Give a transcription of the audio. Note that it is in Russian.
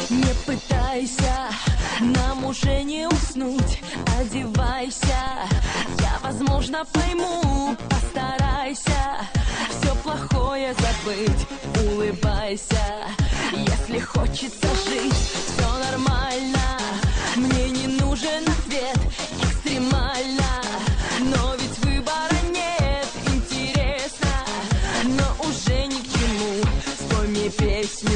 Не пытайся, нам уже не уснуть. Одевайся, я, возможно, пойму. Постарайся все плохое забыть. Улыбайся, если хочется жить. Все нормально, мне не нужен ответ экстремально. Но ведь выбора нет, интересно, но уже ни к чему. Спой мне песню.